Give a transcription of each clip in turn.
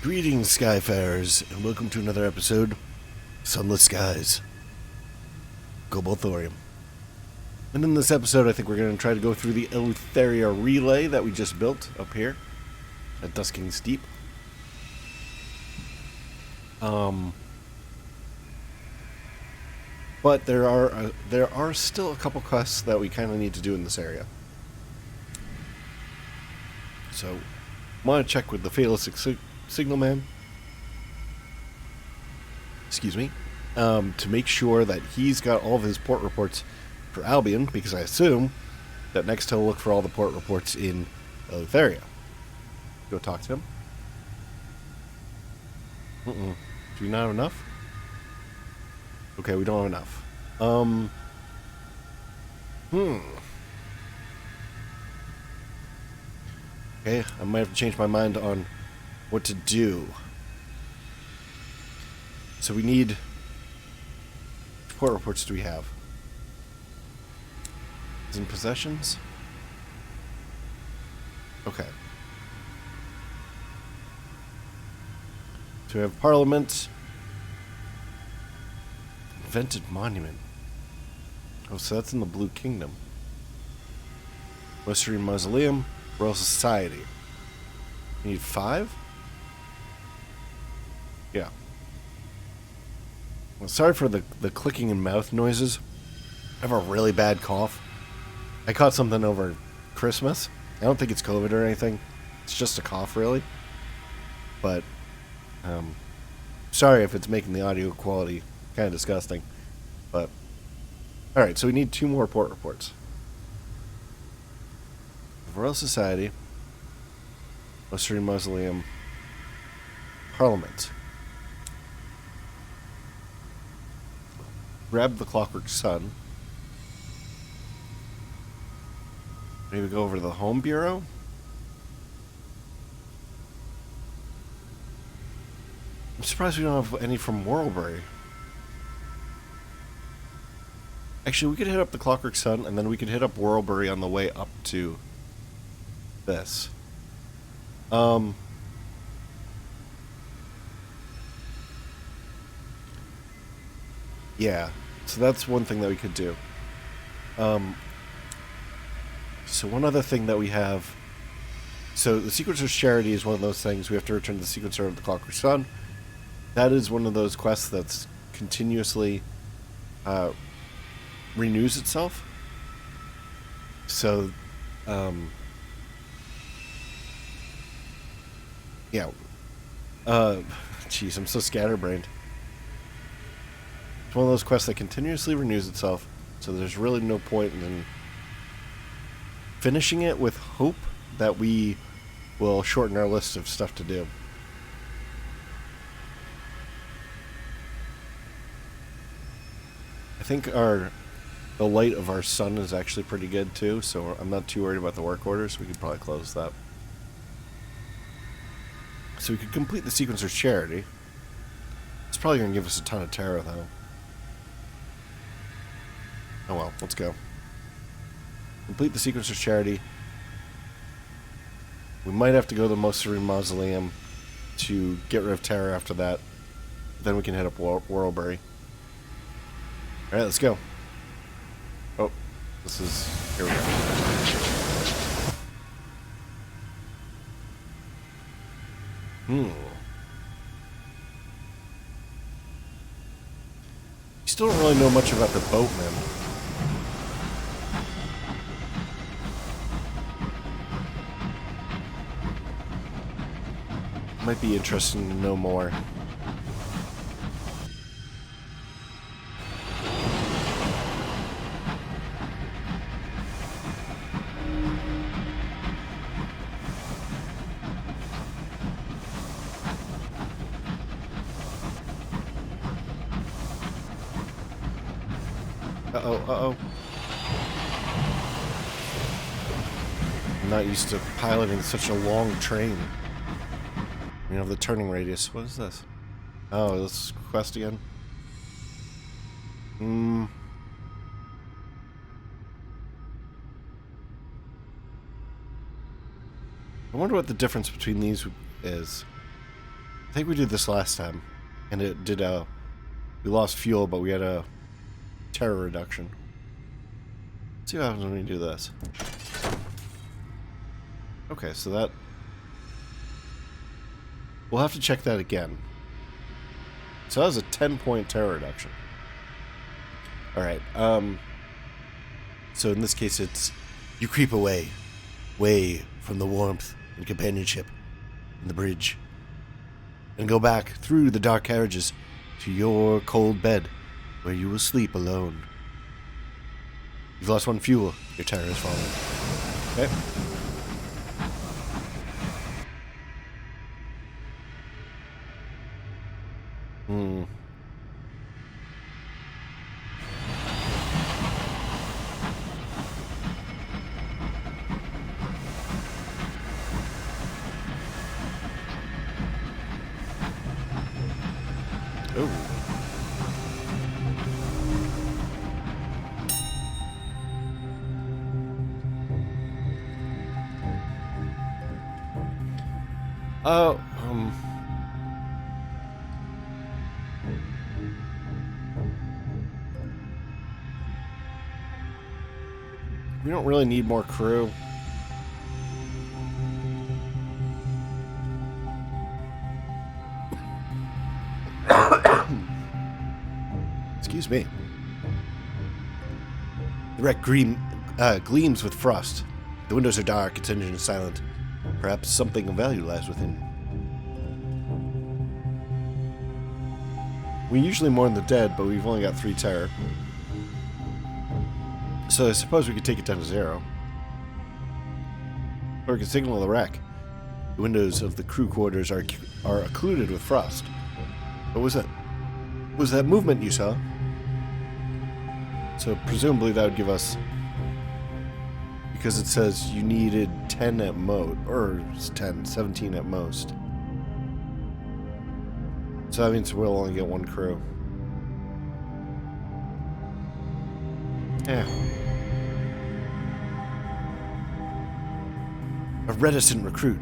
Greetings, Skyfarers, and welcome to another episode of Sunless Skies, Cobalt Thorium. And in this episode, I think we're going to try to go through the Eleutheria relay that we just built up here at Dusking Steep. But there are still a couple quests that we kind of need to do in this area. So, I want to check with the Fatalistic Signaler, excuse me, to make sure that he's got all of his port reports for Albion, because I assume that next he'll look for all the port reports in Eleutheria. Go talk to him. Do we not have enough? Okay, we don't have enough. Okay, I might have to change my mind on what to do. So we need... Which port reports do we have? Is in possessions? Okay. So we have Parliament. Invented Monument. Oh, so that's in the Blue Kingdom. Western Mausoleum. Royal Society. We need 5? Yeah. Well, sorry for the clicking and mouth noises. I have a really bad cough. I caught something over Christmas. I don't think it's COVID or anything. It's just a cough, really. But, sorry if it's making the audio quality kind of disgusting. But, alright, so we need 2 more port reports. Royal Society, Western Mausoleum, Parliament. Grab the Clockwork Sun. Maybe go over to the Home Bureau. I'm surprised we don't have any from Whorlbury. Actually, we could hit up the Clockwork Sun, and then we could hit up Whorlbury on the way up to this. Yeah, so that's one thing that we could do. So one other thing that we have, so the Sequencer's Charity is one of those things. We have to return the Sequencer of the Clockwork Sun. That is one of those quests that's continuously renews itself. So yeah. Jeez, I'm so scatterbrained. It's one of those quests that continuously renews itself, so there's really no point in finishing it with hope that we will shorten our list of stuff to do. I think the light of our sun is actually pretty good too, so I'm not too worried about the work orders. We could probably close that. So we could complete the Sequencer's Charity. It's probably going to give us a ton of terror, though. Oh well, let's go. Complete the Sequencer's Charity. We might have to go to the Western Mausoleum to get rid of terror after that. Then we can hit up Whorlbury. Alright, let's go. Oh, this is... Here we go. You still don't really know much about the boatman. Might be interesting to know more. Uh-oh. I'm not used to piloting such a long train. You know, the turning radius. What is this? Oh, this quest again? I wonder what the difference between these is. think we did this last time, and it did we lost fuel, but we had a terror reduction. Let's see what happens when we do this. Okay, so that... We'll have to check that again. So that was a 10-point terror reduction. Alright, so in this case it's... You creep away from the warmth and companionship in the bridge, and go back through the dark carriages to your cold bed, where you will sleep alone. You've lost 1 fuel. Your terror is falling. Okay. Oh. We don't really need more crew. Excuse me. The wreck gleams with frost. The windows are dark, its engine is silent. Perhaps something of value lies within. We usually mourn the dead, but we've only got 3 terror. So I suppose we could take it down to 0. Or we could signal the wreck. The windows of the crew quarters are occluded with frost. What was that? Was that movement you saw? So presumably that would give us... Because it says you needed 10 at most, or 17 at most. So that means we'll only get 1 crew. Yeah. A reticent recruit.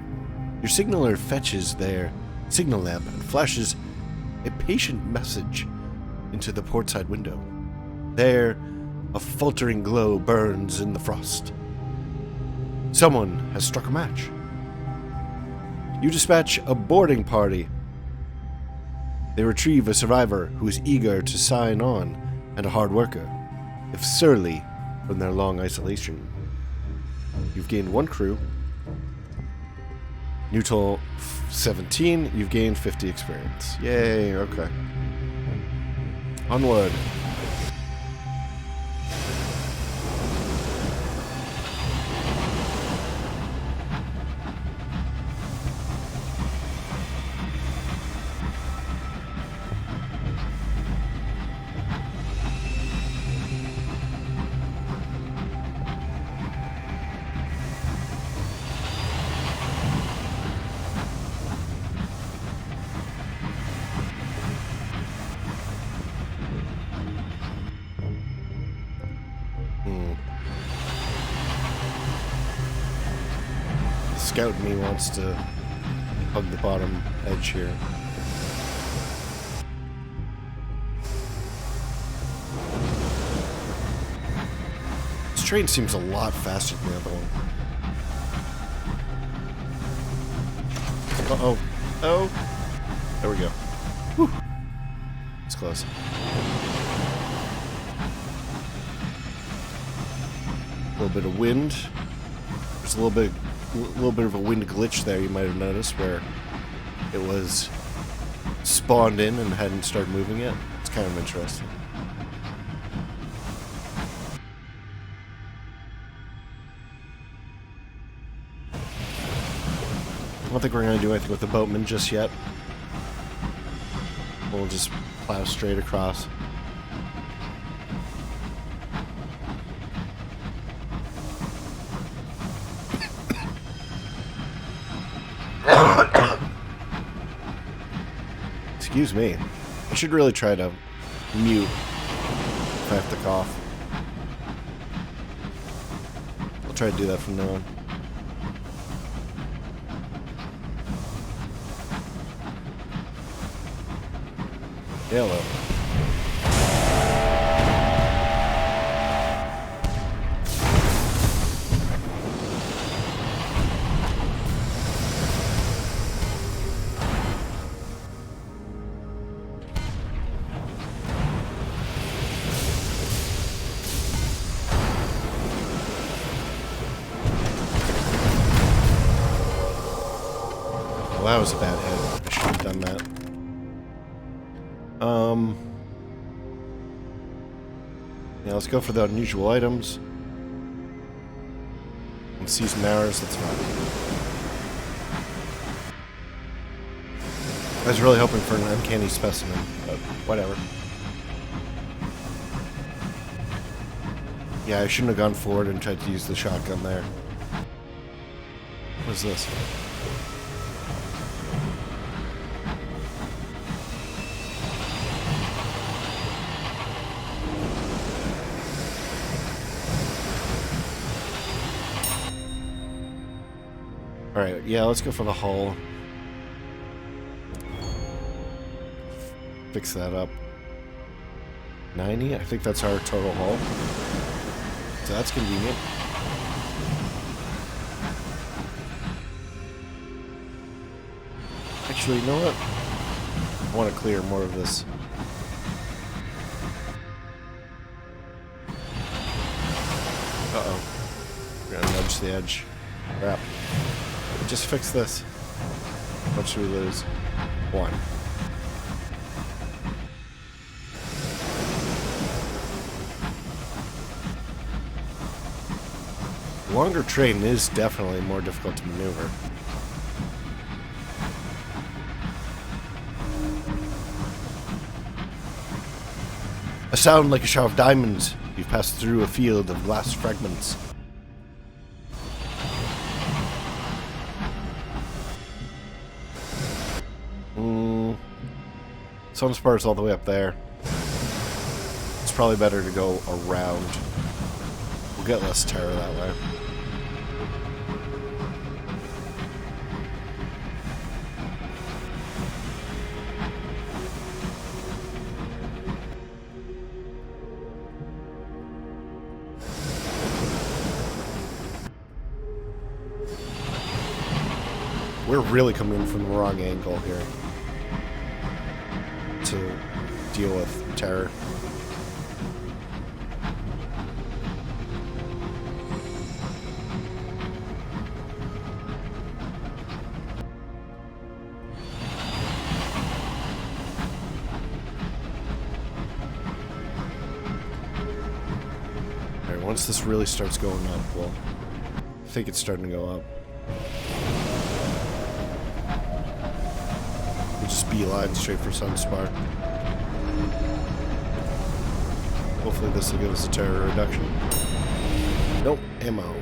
Your signaler fetches their signal lamp and flashes a patient message into the portside window. There, a faltering glow burns in the frost. Someone has struck a match. You dispatch a boarding party. They retrieve a survivor who is eager to sign on and a hard worker, if surly from their long isolation. You've gained 1 crew. New total 17. You've gained 50 experience. Yay, okay. Onward. Scout in me wants to hug the bottom edge here. This train seems a lot faster than the other one. Uh-oh. Oh. There we go. Whew. It's close. A little bit of wind. There's a little bit of a wind glitch there, you might have noticed, where it was spawned in and hadn't started moving yet. It's kind of interesting. I don't think we're going to do anything with the boatman just yet. We'll just plow straight across. Excuse me. I should really try to mute if I have to cough. I'll try to do that from now on. Hello. Well, that was a bad hit. I should have done that. Yeah, let's go for the unusual items. And season hours, that's fine. I was really hoping for an uncanny specimen, but whatever. Yeah, I shouldn't have gone forward and tried to use the shotgun there. What is this? Alright, yeah, let's go for the hull. Fix that up. 90? I think that's our total hull. So that's convenient. Actually, you know what? I want to clear more of this. Uh-oh. We're gonna nudge the edge. Crap. Just fix this. How much do we lose? 1. Longer train is definitely more difficult to maneuver. A sound like a shower of diamonds. You've passed through a field of glass fragments. Sunspur's all the way up there. It's probably better to go around. We'll get less terror that way. We're really coming in from the wrong angle here to deal with terror. Alright, once this really starts going up, well, I think it's starting to go up. We'll just beeline straight for Sunspar. Hopefully this will give us a terror reduction. Nope, ammo.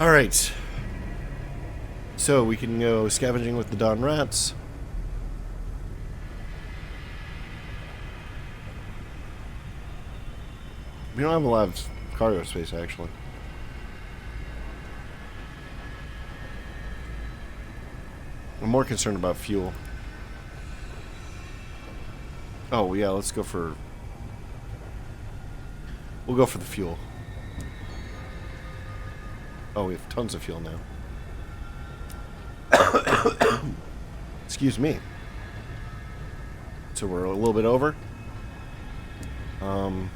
Alright. So we can go scavenging with the Dawn Rats. We don't have a lot of cargo space, actually. I'm more concerned about fuel. Oh, yeah, let's go for... We'll go for the fuel. Oh, we have tons of fuel now. Excuse me. So we're a little bit over. So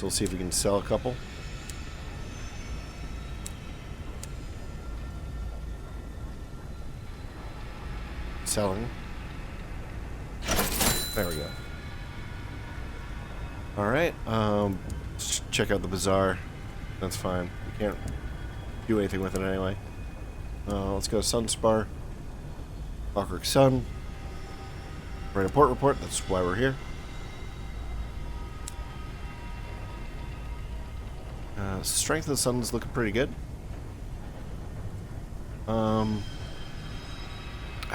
we'll see if we can sell a couple. Selling. There we go. Alright, let's check out the bazaar. That's fine. We can't do anything with it anyway. Let's go Sunspar. Clockwork Sun. Albion Port Report, that's why we're here. Strength of the Sun is looking pretty good. I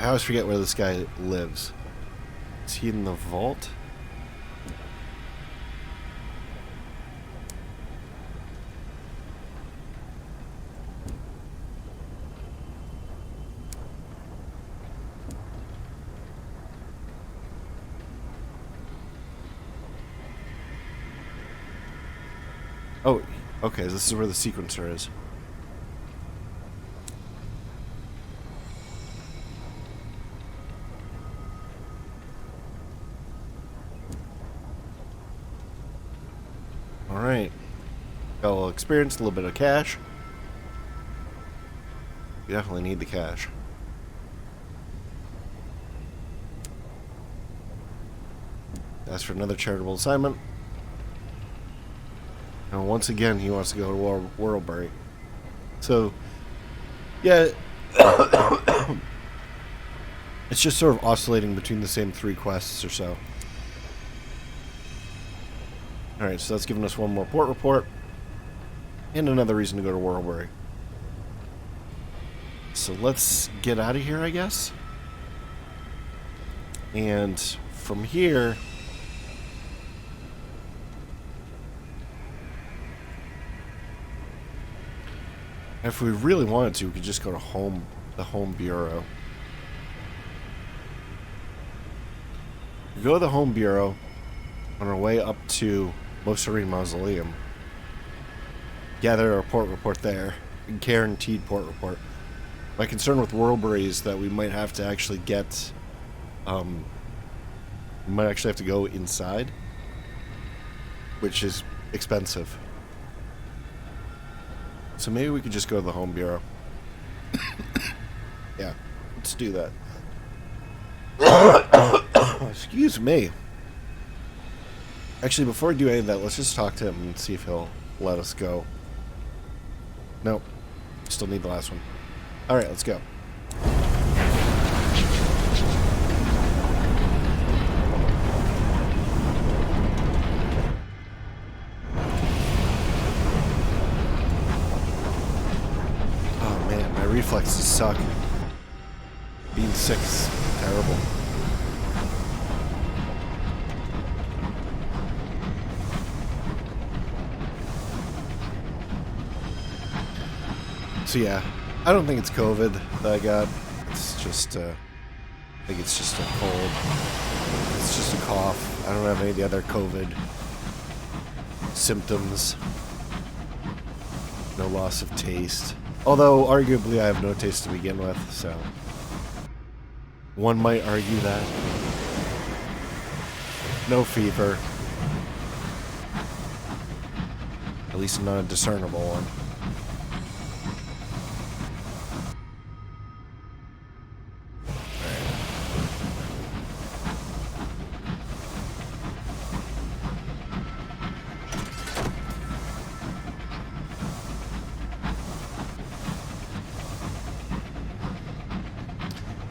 always forget where this guy lives. Is he in the vault? Oh, okay, this is where the sequencer is. Alright. Got a little experience, a little bit of cash. We definitely need the cash. That's for another charitable assignment. And once again, he wants to go to Worldbury. So, yeah, it's just sort of oscillating between the same 3 quests or so. Alright, so that's giving us one more port report. And another reason to go to Worldbury. So let's get out of here, I guess. And from here... if we really wanted to, we could just go to the home bureau. We go to the home bureau on our way up to Serene Mausoleum. Gather our port report there. Guaranteed port report. My concern with Worldbury is that we might have to actually get... we might actually have to go inside. Which is expensive. So maybe we could just go to the home bureau. Yeah, let's do that. Excuse me. Actually, before we do any of that, let's just talk to him and see if he'll let us go. Nope. Still need the last one. Alright, let's go. Reflexes suck. Being sick's terrible. So yeah, I don't think it's COVID that I got. It's just, I think it's just a cold. It's just a cough. I don't have any of the other COVID symptoms. No loss of taste. Although, arguably, I have no taste to begin with, so... one might argue that. No fever. At least not a discernible one.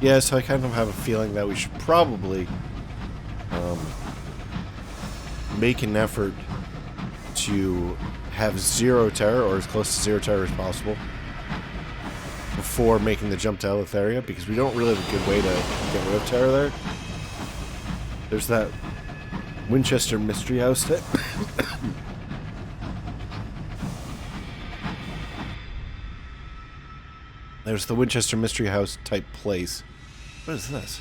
Yeah, so I kind of have a feeling that we should probably make an effort to have 0 terror, or as close to 0 terror as possible, before making the jump to Eleutheria, because we don't really have a good way to get rid of terror there. There's that Winchester Mystery House that... There's the Winchester Mystery House type place. What is this?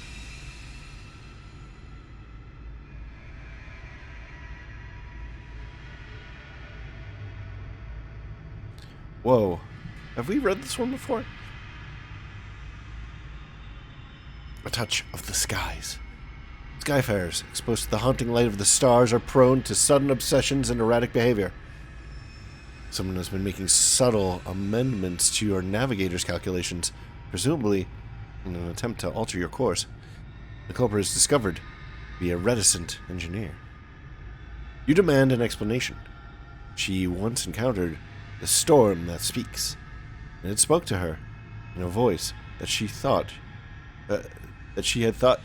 Whoa. Have we read this one before? A touch of the skies. Skyfarers, exposed to the haunting light of the stars, are prone to sudden obsessions and erratic behavior. Someone has been making subtle amendments to your navigator's calculations, presumably in an attempt to alter your course. The culprit is discovered to be a reticent engineer. You demand an explanation. She once encountered the storm that speaks, and it spoke to her in a voice that she thought that she had thought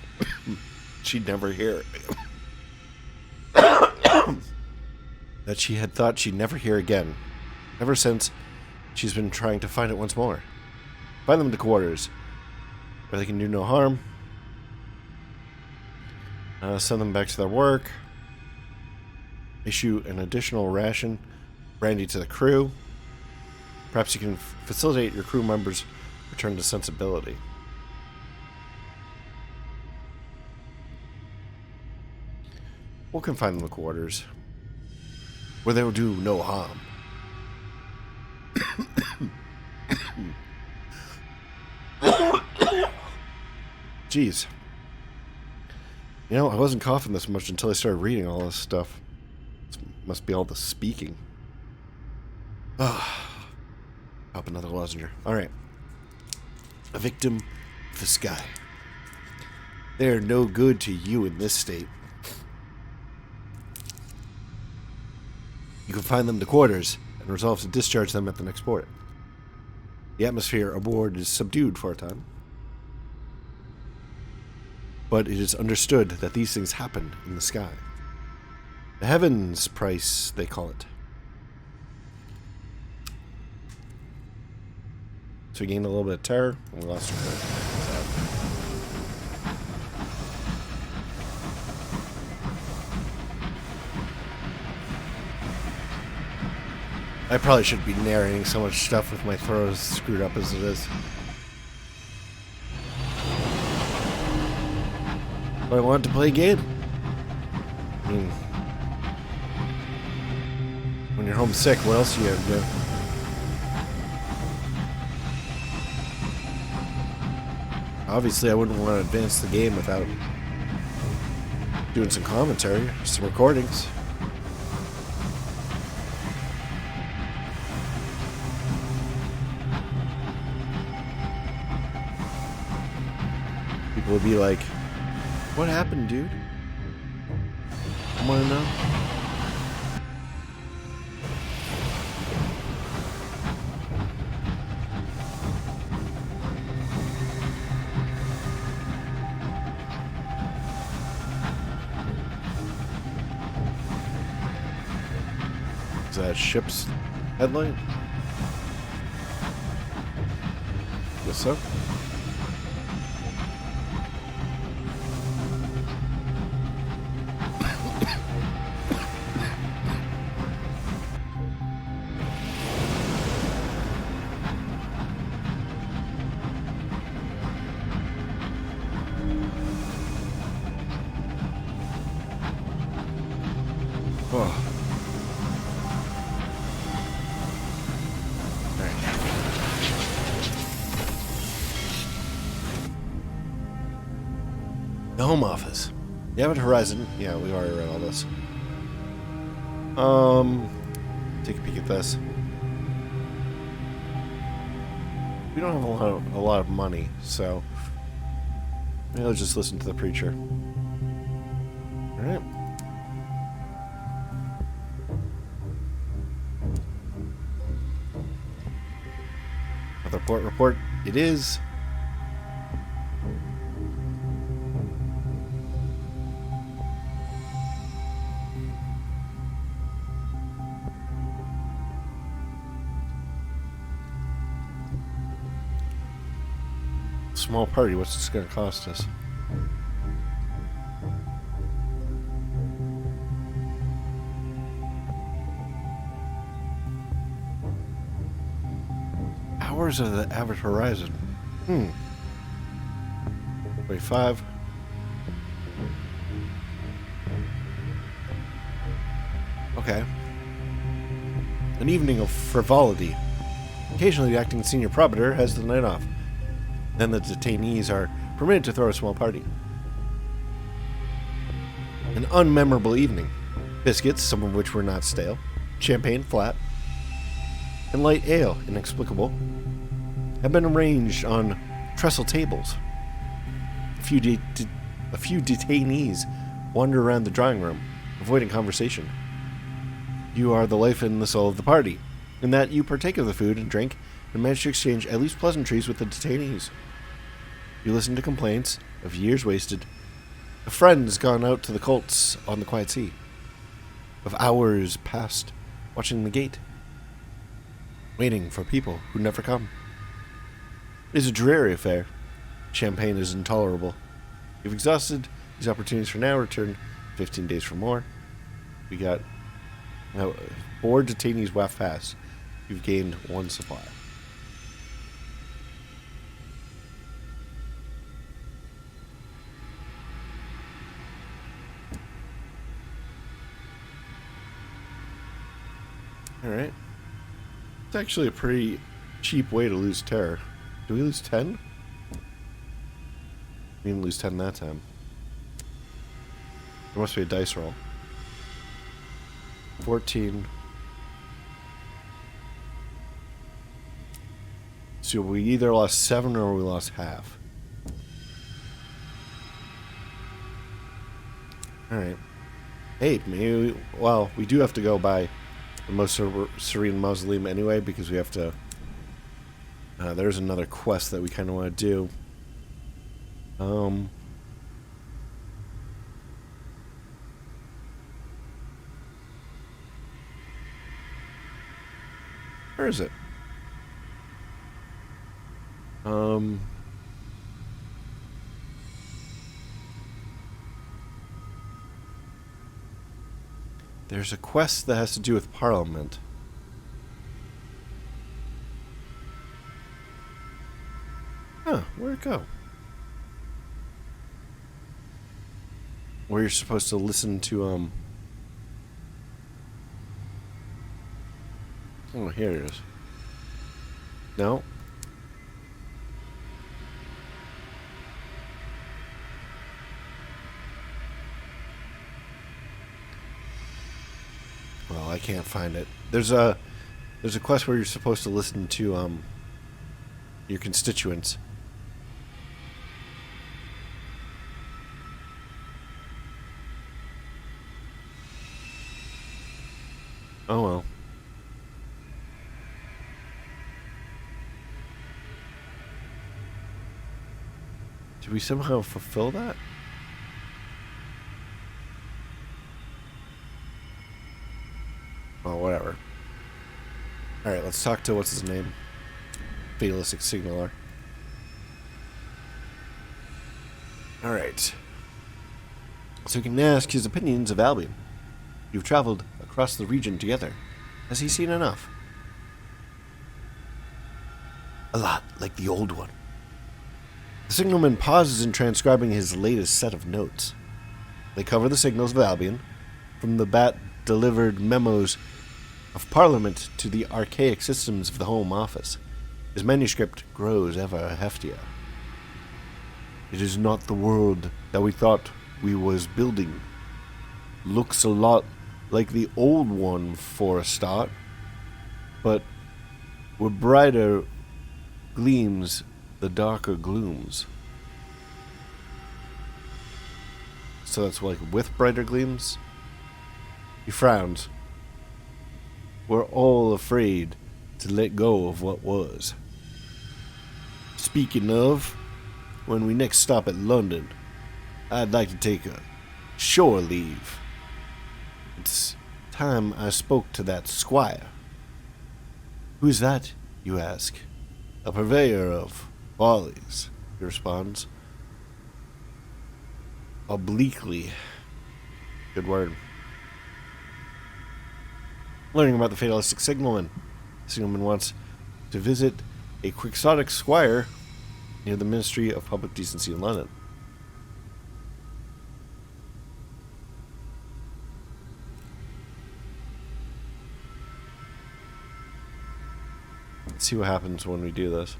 she'd never hear. That she had thought she'd never hear again. Ever since, she's been trying to find it once more. Find them to quarters, where they can do no harm. Send them back to their work. Issue an additional ration brandy to the crew. Perhaps you can facilitate your crew members' return to sensibility. We'll confine them to quarters, where they will do no harm. Jeez. You know, I wasn't coughing this much until I started reading all this stuff. This must be all the speaking. Pop another lozenger. Alright. A victim of the sky. They are no good to you in this state. You can find them to quarters and resolve to discharge them at the next port. The atmosphere aboard is subdued for a time. But it is understood that these things happen in the sky. The heavens price, they call it. So we gained a little bit of terror, and we lost our courage. I probably shouldn't be narrating so much stuff with my throat as screwed up as it is. But I wanted to play a game. I mean, when you're homesick, what else do you have to do? Obviously, I wouldn't want to advance the game without doing some commentary, some recordings. People would be like, "What happened, dude? I want to know." Is that a ship's headlight? Guess so. Oh. The Home Office. The Avid Horizon. Yeah, we've already read all this. Take a peek at this. We don't have a lot of money, so maybe I'll just listen to the preacher. Alright. Another port report. It is. Small party. What's this going to cost us? Hours of the Avid Horizon. 25. Okay. An evening of frivolity. Occasionally, the acting senior probator has the night off. Then the detainees are permitted to throw a small party. An unmemorable evening. Biscuits, some of which were not stale. Champagne, flat. And light ale, inexplicable, have been arranged on trestle tables. A few detainees wander around the drawing room, avoiding conversation. You are the life and the soul of the party, in that you partake of the food and drink and manage to exchange at least pleasantries with the detainees. You listen to complaints of years wasted, of friends gone out to the cults on the quiet sea, of hours passed watching the gate, waiting for people who never come. is a dreary affair. Champagne is intolerable. You've exhausted these opportunities for now. Return 15 days for more. We got 4 detainees WAF pass. You've gained 1 supply. Alright. It's actually a pretty cheap way to lose terror. Do we lose 10? We didn't lose 10 that time. There must be a dice roll. 14. So we either lost 7 or we lost half. Alright. 8. Maybe. Well, we do have to go by the most serene mausoleum anyway, because we have to. There's another quest that we kind of want to do. Where is it? There's a quest that has to do with Parliament. Huh, where'd it go? Where you're supposed to listen to, Oh, here it is. No? Well, I can't find it. There's a quest where you're supposed to listen to, your constituents. Oh well. Did we somehow fulfill that? Well, whatever. Alright, let's talk to what's his name? Fatalistic Signaler. Alright. So we can ask his opinions of Albion. You've traveled across the region together. Has he seen enough? A lot like the old one. The signalman pauses in transcribing his latest set of notes. They cover the signals of Albion, from the bat-delivered memos of Parliament to the archaic systems of the Home Office. His manuscript grows ever heftier. It is not the world that we thought we was building. Looks a lot like the old one for a start, but with brighter gleams, the darker glooms. So that's like with brighter gleams? He frowns. We're all afraid to let go of what was. Speaking of, when we next stop at London, I'd like to take a shore leave. It's time I spoke to that squire. Who's that, you ask? A purveyor of follies, he responds. Obliquely. Good word. Learning about the Fatalistic Signalman. The Signalman wants to visit a quixotic squire near the Ministry of Public Decency in London. Let's see what happens when we do this.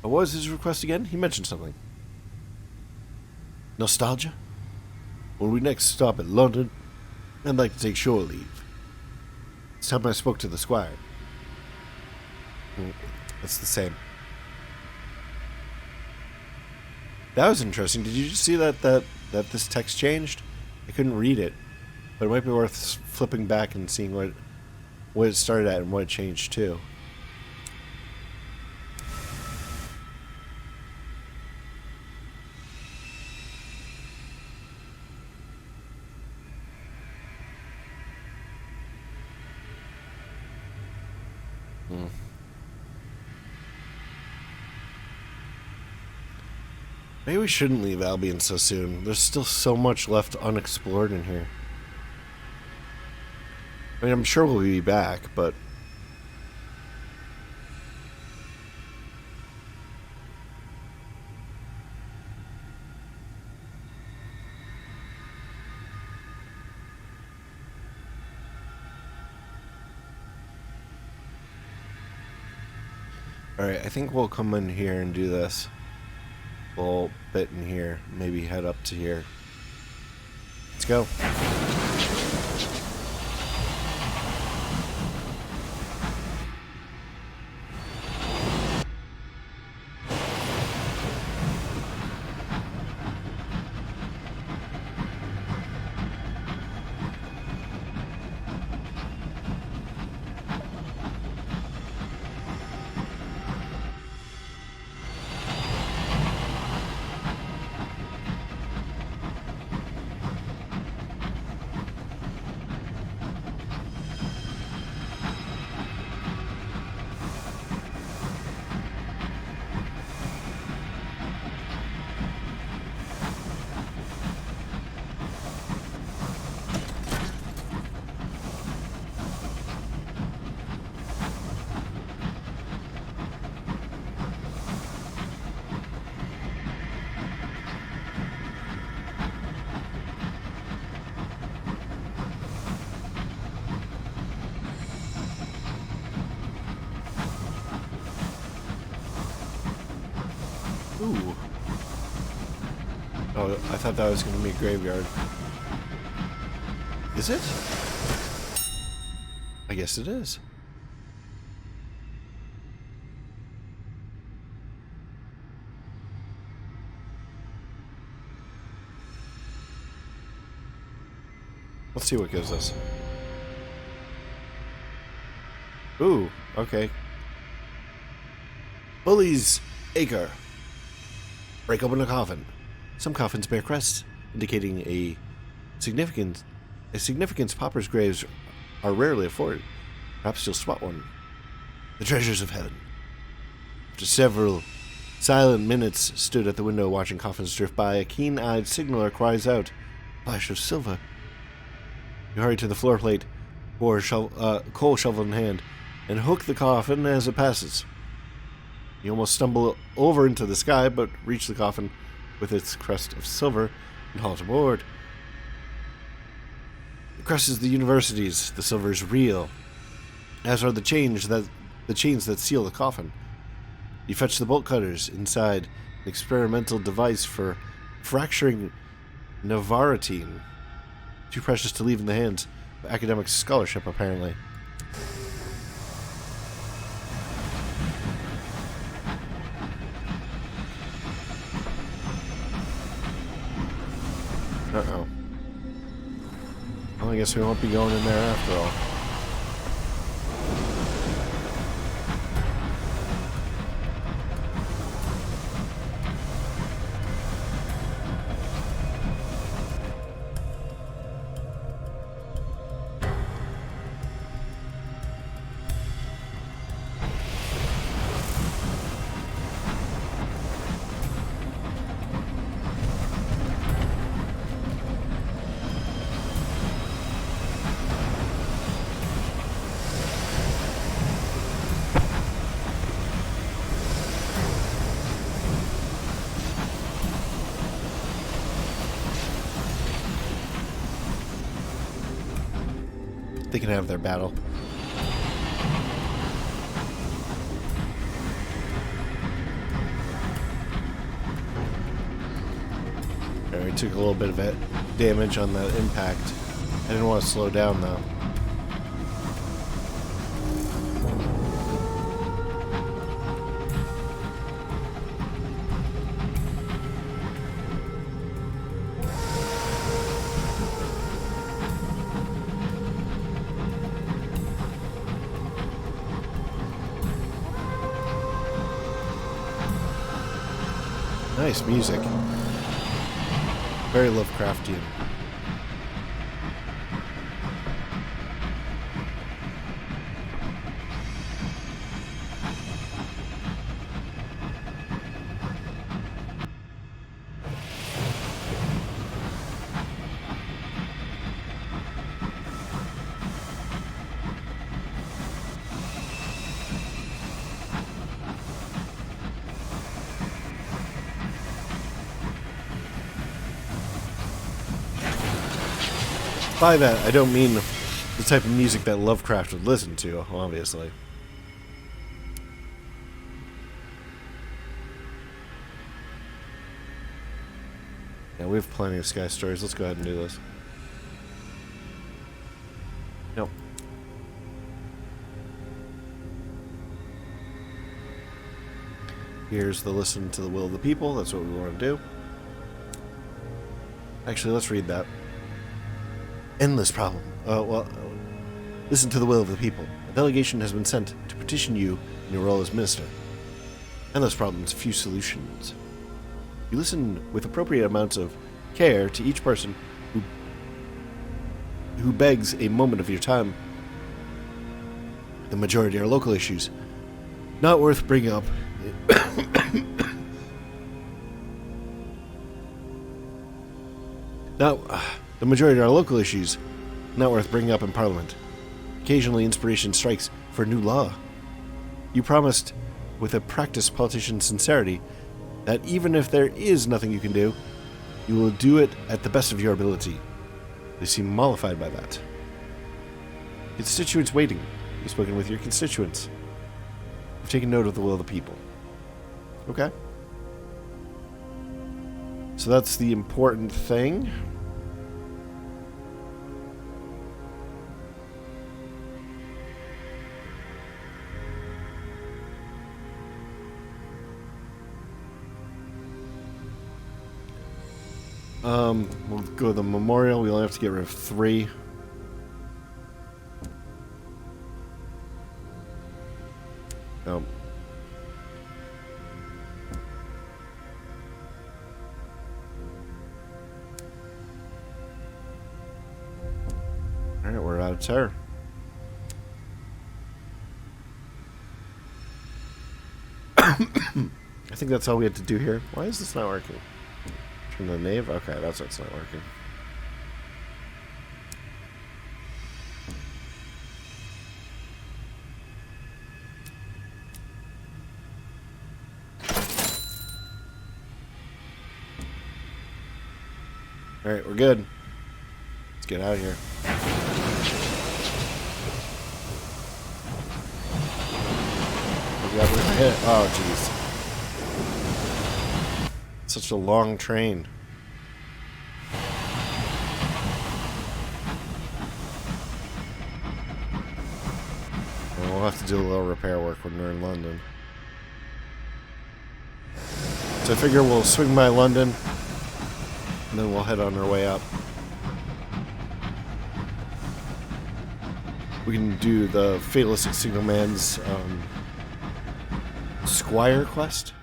What was his request again? He mentioned something. Nostalgia? When we next stop at London, I'd like to take shore leave. It's time I spoke to the squire. That's the same. That was interesting. Did you just see that this text changed? I couldn't read it, but it might be worth flipping back and seeing what it started at and what it changed to. Maybe we shouldn't leave Albion so soon. There's still so much left unexplored in here. I mean, I'm sure we'll be back, but... Alright, I think we'll come in here and do this. Little bit in here. Maybe head up to here. Let's go. Ooh. Oh, I thought that was going to be a graveyard. Is it? I guess it is. Let's see what gives us. Ooh, okay. Bully's Acre. Break open a coffin. Some coffins bear crests, indicating a significance pauper's graves are rarely afforded. Perhaps you'll spot one. The treasures of heaven. After several silent minutes stood at the window watching coffins drift by, a keen-eyed signaler cries out, "Flash of silver." You hurry to the floor plate, coal shovel in hand, and hook the coffin as it passes. You almost stumble over into the sky, but reach the coffin with its crest of silver and halt aboard. The crest is the university's. The silver is real, as are the chains that seal the coffin. You fetch the bolt cutters inside, an experimental device for fracturing navarotine. Too precious to leave in the hands of academic scholarship, apparently. Uh-oh. Well, I guess we won't be going in there after all. They can have their battle. Alright, we took a little bit of damage on that impact. I didn't want to slow down though. Nice music. Very Lovecraftian. By that, I don't mean the type of music that Lovecraft would listen to, obviously. Yeah, we have plenty of sky stories. Let's go ahead and do this. Nope. Here's the listen to the will of the people. That's what we want to do. Actually, let's read that. Endless problem. Listen to the will of the people. A delegation has been sent to petition you in your role as minister. Endless problems, few solutions. You listen with appropriate amounts of care to each person who begs a moment of your time. The majority are local issues, not worth bringing up. The majority are local issues, not worth bringing up in Parliament. Occasionally, inspiration strikes for a new law. You promised, with a practiced politician's sincerity, that even if there is nothing you can do, you will do it at the best of your ability. They seem mollified by that. Constituents waiting. You've spoken with your constituents. You've taken note of the will of the people. Okay. So that's the important thing. We'll go to the memorial. We only have to get rid of 3. Nope. Alright, we're out of terror. I think that's all we had to do here. Why is this not working? Turn the nave? Okay, that's what's not working. Alright, we're good. Let's get out of here. Oh, jeez. Such a long train. And we'll have to do a little repair work when we're in London. So I figure we'll swing by London, and then we'll head on our way up. We can do the Fatalistic Signaler's Squire quest.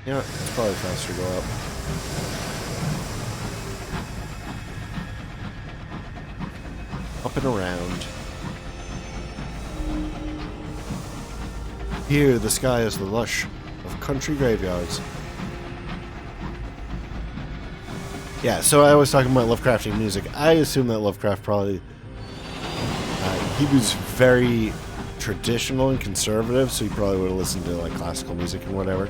Yeah, it's probably faster to go up. Up and around. Here, the sky is the lush of country graveyards. Yeah, so I was talking about Lovecraftian music. I assume that Lovecraft probably... he was very traditional and conservative, so he probably would have listened to like classical music and whatever.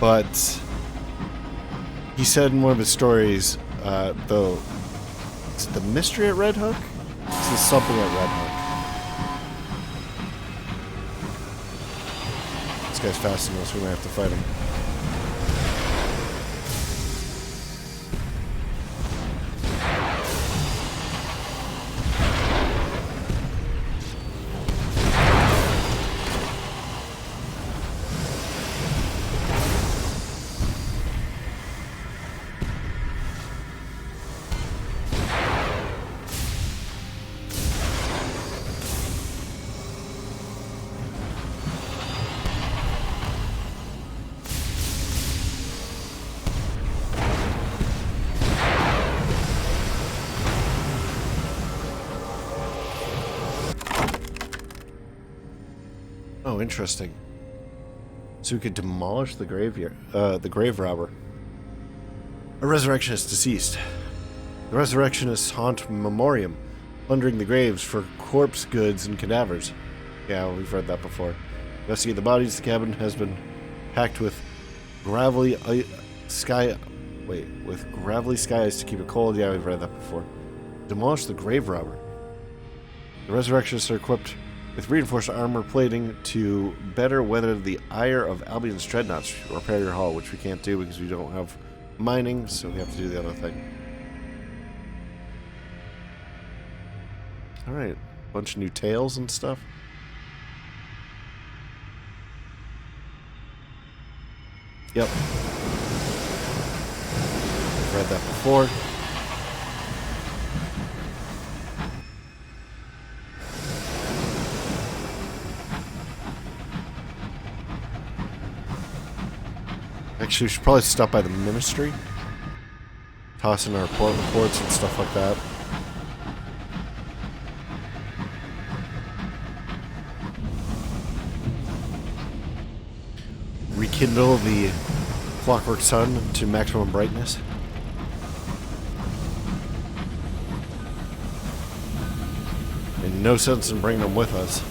But he said in one of his stories, though, is it the mystery at Red Hook? This is something at Red Hook. This guy's fast enough, so we might have to fight him. Oh, interesting. So we could demolish the graveyard, the grave robber. A resurrectionist deceased. The resurrectionists haunt memoriam, plundering the graves for corpse goods and cadavers. Yeah, we've read that before. Investigate the bodies. The cabin has been packed with gravelly sky... Wait, with gravelly skies to keep it cold. Yeah, we've read that before. Demolish the grave robber. The resurrectionists are equipped with reinforced armor plating to better weather the ire of Albion's dreadnoughts. Repair your hull, which we can't do because we don't have mining, so we have to do the other thing. Alright, bunch of new tails and stuff. Yep. I've read that before. Actually, we should probably stop by the ministry. Toss in our port reports and stuff like that. Rekindle the clockwork sun to maximum brightness. And no sense in bringing them with us.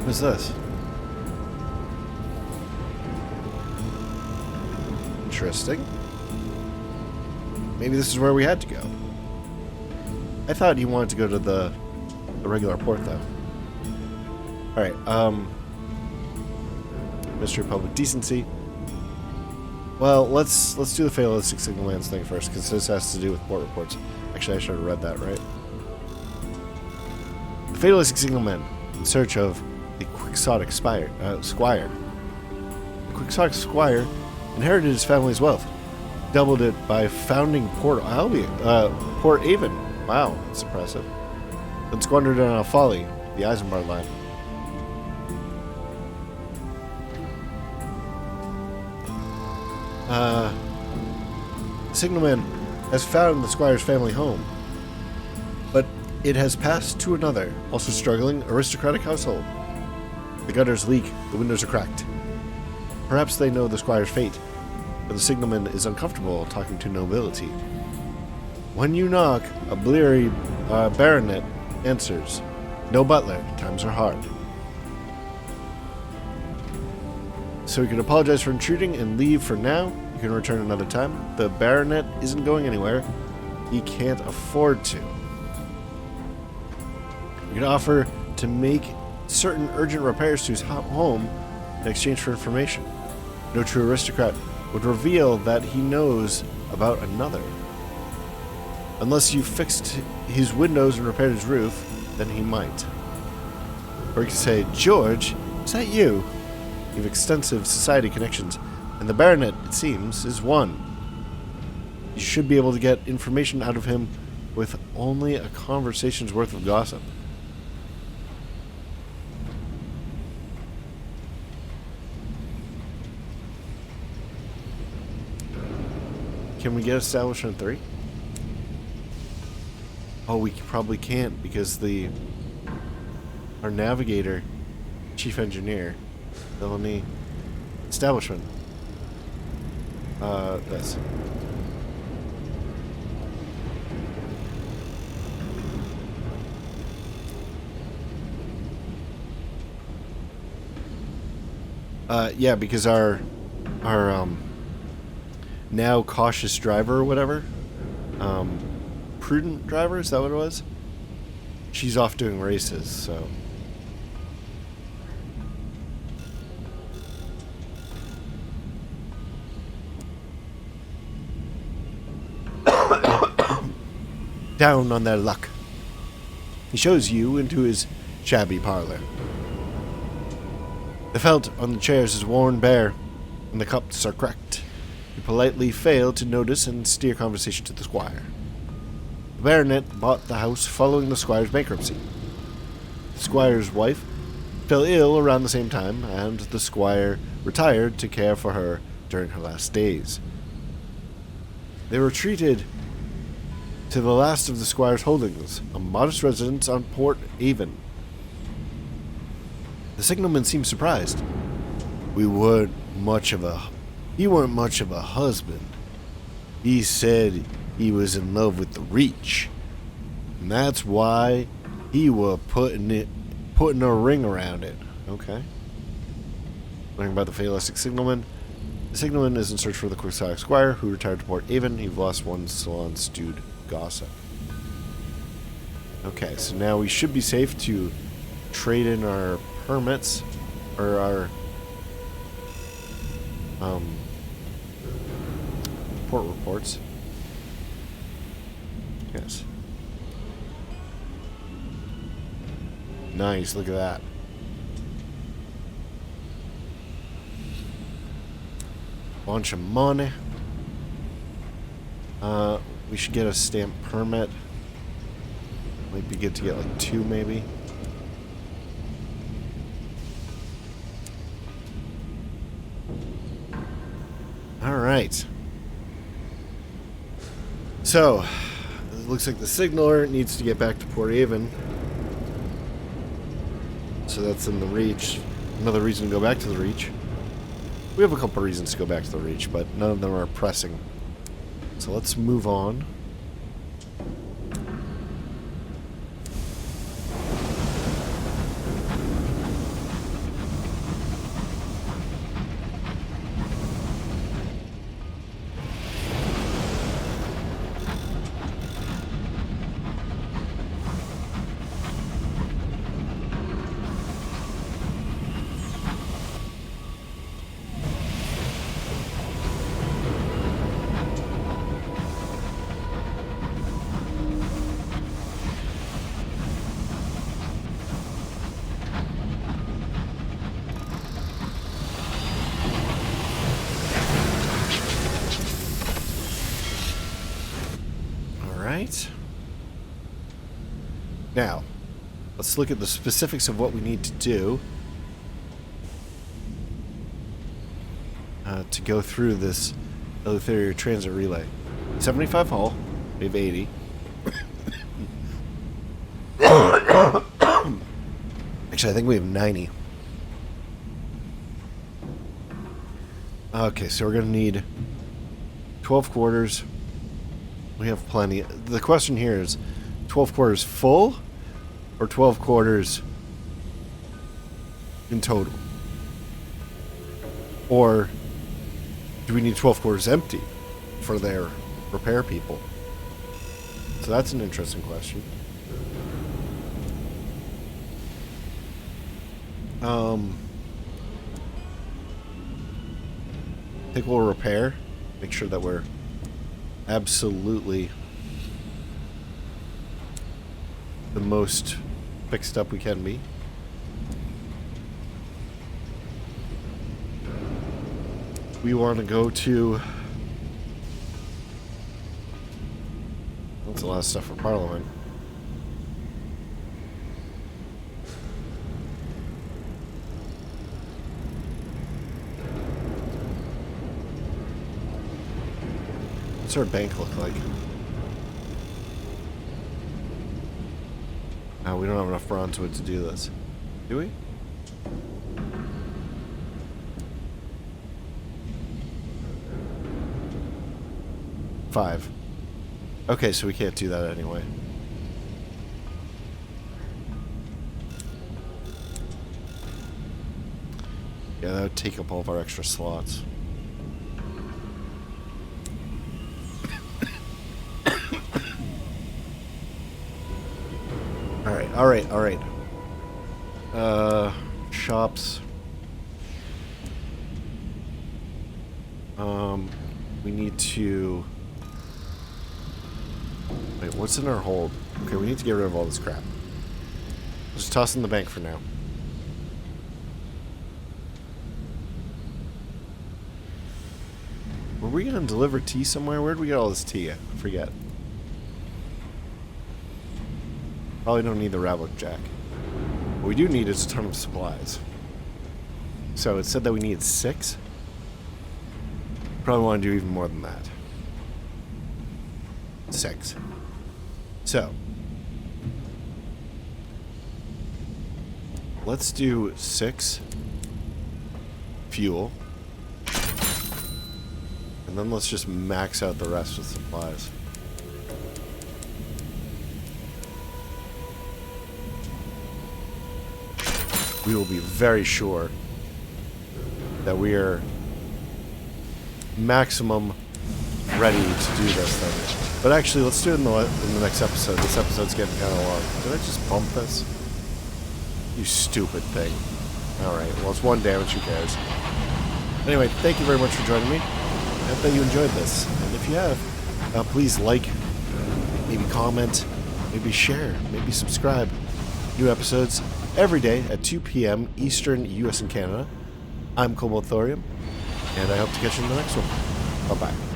What is this? Interesting. Maybe this is where we had to go. I thought he wanted to go to the regular port, though. Alright, Ministry of Public Decency. Well, let's do the Fatalistic Signaler thing first, because this has to do with port reports. Actually, I should have read that, right? The Fatalistic Signaler, in search of the Quixotic Squire. The Quixotic Squire inherited his family's wealth, doubled it by founding Port Avon. Wow, that's impressive. Then squandered it on a folly, the Eisenbart line. Signalman has found the Squire's family home, but it has passed to another, also struggling, aristocratic household. The gutters leak, the windows are cracked. Perhaps they know the Squire's fate, but the signalman is uncomfortable talking to nobility. When you knock, a bleary baronet answers, "No butler, times are hard." So you can apologize for intruding and leave for now. You can return another time. The baronet isn't going anywhere. He can't afford to. You can offer to make certain urgent repairs to his home in exchange for information. No true aristocrat would reveal that he knows about another. Unless you fixed his windows and repaired his roof, then he might. Or you could say, "George, is that you? You have extensive society connections, and the baronet, it seems, is one. You should be able to get information out of him with only a conversation's worth of gossip." Can we get establishment 3? Oh, we probably can't because our navigator, chief engineer, Melanie, establishment. This. Yeah, because our now cautious driver or whatever, prudent driver, is that what it was? She's off doing races, so. Down on their luck. He shows you into his shabby parlor. The felt on the chairs is worn bare, and the cups are cracked. He politely failed to notice and steer conversation to the squire. The baronet bought the house following the squire's bankruptcy. The squire's wife fell ill around the same time, and the squire retired to care for her during her last days. They retreated to the last of the squire's holdings, a modest residence on Port Avon. The signalman seemed surprised. He weren't much of a husband. He said he was in love with the Reach, and that's why he was putting a ring around it. Okay. Learning about the Fatalistic Signaler. The signalman is in search for the Quixotic Squire, who retired to Port Avon. You've lost one salon-stewed gossip. Okay, so now we should be safe to trade in our permits, or our port reports. Yes. Nice, look at that. Bunch of money. We should get a stamp permit. Might be good to get like 2 maybe. Alright. So, it looks like the signaler needs to get back to Port Avon. So that's in the Reach. Another reason to go back to the Reach. We have a couple reasons to go back to the Reach, but none of them are pressing. So let's move on. Now, let's look at the specifics of what we need to do to go through this Eleutheria transit relay. 75 hull, we have 80. Actually, I think we have 90. Okay, so we're going to need 12 quarters. We have plenty. The question here is 12 quarters full or 12 quarters in total? Or do we need 12 quarters empty for their repair people? So that's an interesting question. I think we'll repair. Make sure that we're absolutely the most fixed up we can be. We want to go to... That's a lot of stuff for Parliament. What's our bank look like? We don't have enough bronze wood to do this. Do we? Five. Okay, so we can't do that anyway. Yeah, that would take up all of our extra slots. Alright. Shops. We need to... Wait, what's in our hold? Okay, we need to get rid of all this crap. Just toss in the bank for now. Were we going to deliver tea somewhere? Where'd we get all this tea at? I forget. Probably don't need the Ravlik Jack. What we do need is a ton of supplies. So it said that we needed 6. Probably want to do even more than that. 6. So let's do 6 fuel. And then let's just max out the rest with supplies. We will be very sure that we are maximum ready to do this thing. But actually, let's do it in the next episode. This episode's getting kind of long. Did I just bump this? You stupid thing. Alright, well, it's 1 damage, who cares? Anyway, thank you very much for joining me. I hope that you enjoyed this. And if you have, please like, maybe comment, maybe share, maybe subscribe. New episodes every day at 2 p.m. Eastern, US and Canada. I'm Cobalt Thorium, and I hope to catch you in the next one. Bye-bye.